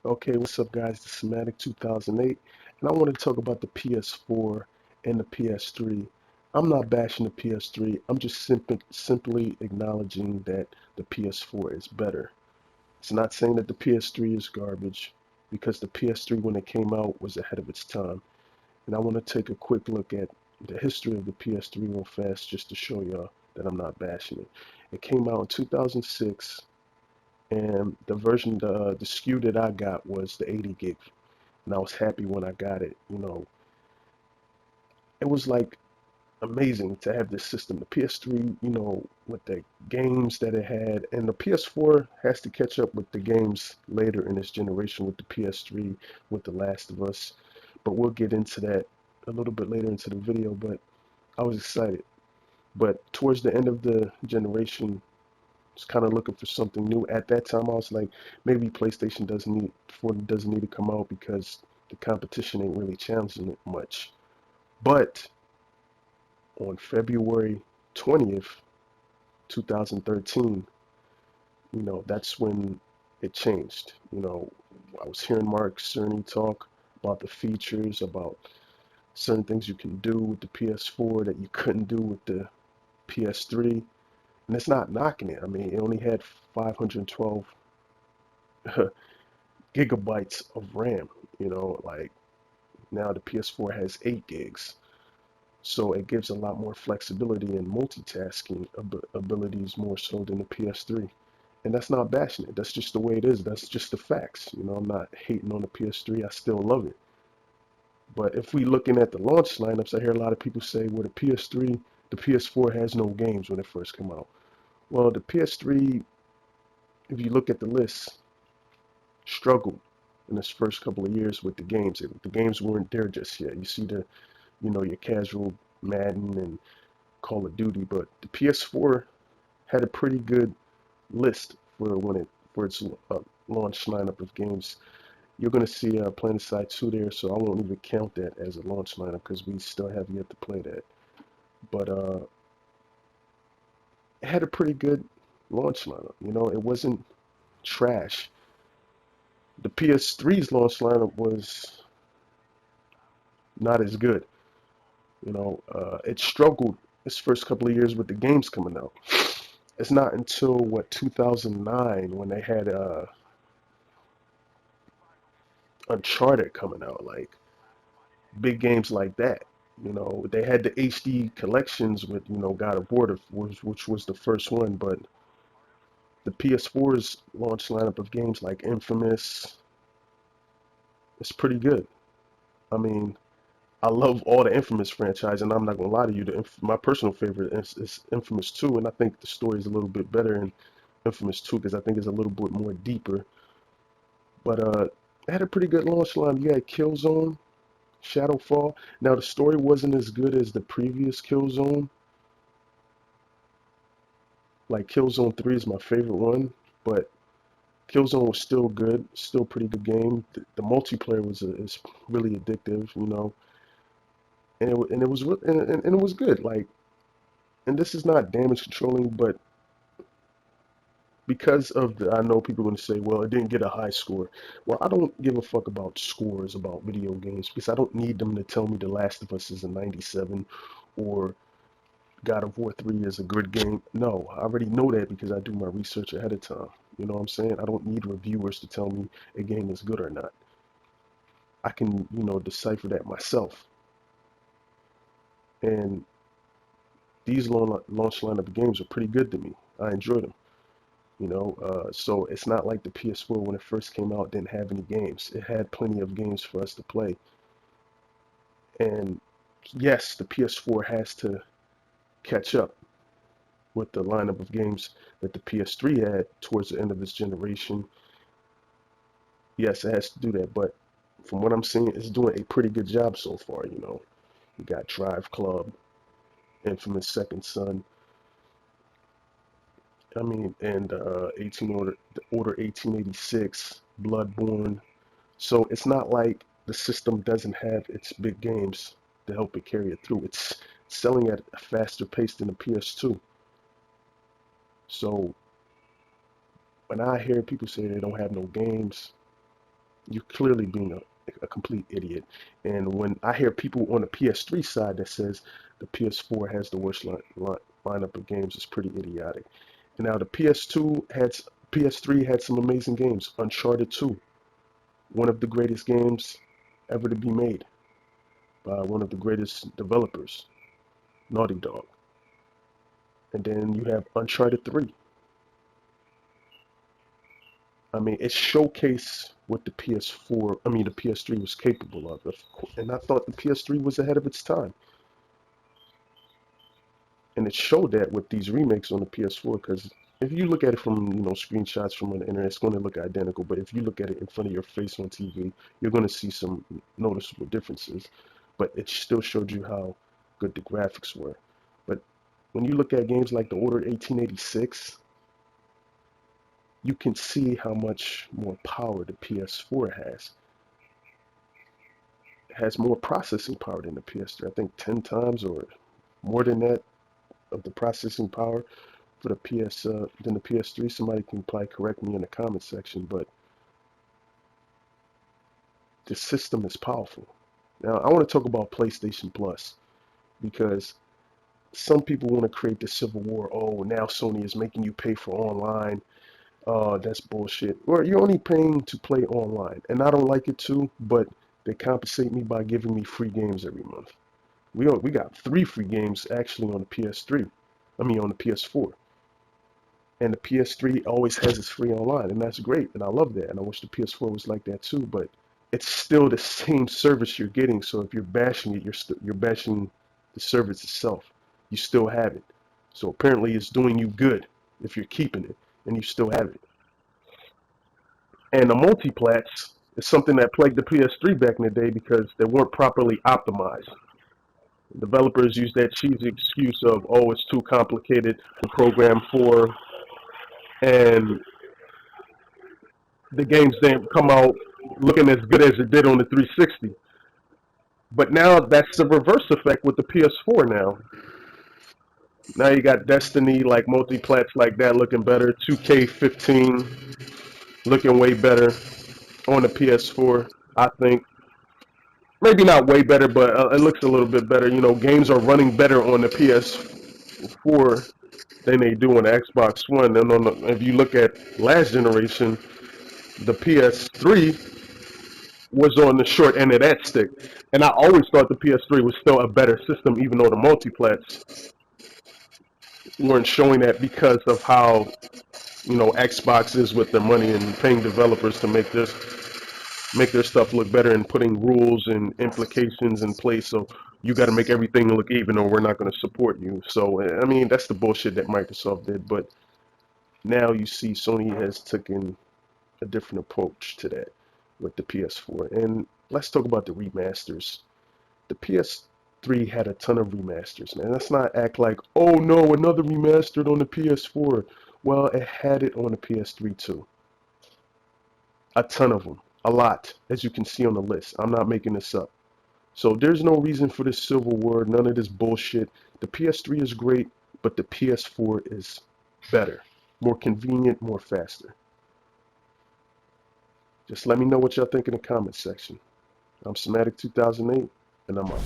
Okay, what's up guys? The Sematic 2008, and I want to talk about the PS4 and the PS3. I'm not bashing the PS3. I'm just simply acknowledging that the PS4 is better. It's not saying that the PS3 is garbage, because the PS3 when it came out was ahead of its time. And I want to take a quick look at the history of the PS3 real fast just to show y'all that I'm not bashing it. It came out in 2006, and the SKU that I got was the 80 gig, and I was happy when I got it. It was like amazing to have this system. The PS3, with the games that it had, and the PS4 has to catch up with the games later in this generation with the PS3, with The Last of Us. But we'll get into that a little bit later into the video. But I was excited. But towards the end of the generation, I was kind of looking for something new. At that time, I was like, maybe PlayStation doesn't need to come out because the competition ain't really challenging it much. But on February 20th, 2013, that's when it changed. I was hearing Mark Cerny talk about the features, about certain things you can do with the PS4 that you couldn't do with the PS3. And it's not knocking it. I mean, it only had 512 gigabytes of RAM. Like now the PS4 has 8 gigs. So it gives a lot more flexibility and multitasking abilities more so than the PS3. And that's not bashing it. That's just the way it is. That's just the facts. I'm not hating on the PS3. I still love it. But if we looking at the launch lineups, I hear a lot of people say, well, the PS4 has no games when it first came out. Well, the PS3, if you look at the list, struggled in its first couple of years with the games. The games weren't there just yet. You see your casual Madden and Call of Duty, but the PS4 had a pretty good list for its launch lineup of games. You're going to see PlanetSide 2 there, so I won't even count that as a launch lineup because we still have yet to play that. But it had a pretty good launch lineup. It wasn't trash. The PS3's launch lineup was not as good. It struggled its first couple of years with the games coming out. It's not until 2009 when they had Uncharted coming out, like big games like that. They had the HD collections with God of War, which was the first one, but the PS4's launch lineup of games like Infamous is pretty good. I mean, I love all the Infamous franchise, and I'm not gonna lie to you. My personal favorite is Infamous 2, and I think the story is a little bit better in Infamous 2 because I think it's a little bit more deeper. But it had a pretty good launch line. You had Killzone, Shadowfall. Now the story wasn't as good as the previous Killzone. Like Killzone 3 is my favorite one, but Killzone was still good, still pretty good game. The multiplayer is really addictive, and it was and it was good. Like, and this is not damage controlling, but because of I know people are going to say, well, it didn't get a high score. Well, I don't give a fuck about scores about video games because I don't need them to tell me The Last of Us is a 97 or God of War 3 is a good game. No, I already know that because I do my research ahead of time. You know what I'm saying? I don't need reviewers to tell me a game is good or not. I can, decipher that myself. And these launch lineup games are pretty good to me. I enjoy them. So it's not like the PS4 when it first came out didn't have any games. It had plenty of games for us to play. And yes, the PS4 has to catch up with the lineup of games that the PS3 had towards the end of this generation. Yes, it has to do that, but from what I'm seeing, it's doing a pretty good job so far. You got Drive Club, Infamous Second Son. I mean, and 18 Order 1886, Bloodborne. So it's not like the system doesn't have its big games to help it carry it through. It's selling at a faster pace than the PS2. So when I hear people say they don't have no games, You're clearly being a complete idiot. And when I hear people on the PS3 side that says the PS4 has the worst lineup of games, it's pretty idiotic. And now the PS3 had some amazing games. Uncharted 2, one of the greatest games ever to be made by one of the greatest developers, Naughty Dog. And then you have Uncharted 3. I mean, it showcased what the the PS3 was capable of. And I thought the PS3 was ahead of its time. And it showed that with these remakes on the PS4, because if you look at it from, screenshots from on the internet, it's going to look identical. But if you look at it in front of your face on TV, you're going to see some noticeable differences. But it still showed you how good the graphics were. But when you look at games like The Order 1886, you can see how much more power the PS4 has. It has more processing power than the PS3. I think 10 times or more than that of the processing power for the than the PS3. Somebody can probably correct me in the comment section, but the system is powerful. Now, I want to talk about PlayStation Plus because some people want to create the civil war. Oh, now Sony is making you pay for online. That's bullshit. Well, you're only paying to play online, and I don't like it too, but they compensate me by giving me free games every month. We got 3 free games actually on the PS3. I mean on the PS4. And the PS3 always has its free online, and that's great, and I love that, and I wish the PS4 was like that too, but it's still the same service you're getting, so if you're bashing it, you're bashing the service itself. You still have it. So apparently it's doing you good if you're keeping it, and you still have it. And the multiplats is something that plagued the PS3 back in the day because they weren't properly optimized. Developers use that cheesy excuse of, oh, it's too complicated to program for, and the games didn't come out looking as good as it did on the 360. But now that's the reverse effect with the PS4 now. Now you got Destiny, like multiplats like that looking better, 2K15 looking way better on the PS4, I think. Maybe not way better, but it looks a little bit better. Games are running better on the PS4 than they do on the Xbox One. And if you look at last generation, the PS3 was on the short end of that stick. And I always thought the PS3 was still a better system, even though the multiplats weren't showing that because of how, Xbox is with their money and paying developers to make their stuff look better and putting rules and implications in place. So you got to make everything look even, or we're not going to support you. So I mean, that's the bullshit that Microsoft did. But now you see Sony has taken a different approach to that with the PS4. And let's talk about the remasters. The PS3 had a ton of remasters, man. Let's not act like, oh no, another remastered on the PS4. Well, it had it on the PS3 too. A ton of them. A lot, as you can see on the list. I'm not making this up. So there's no reason for this civil war, none of this bullshit. The PS3 is great, but the PS4 is better, more convenient, more faster. Just let me know what y'all think in the comments section. I'm Somatic 2008, and I'm out.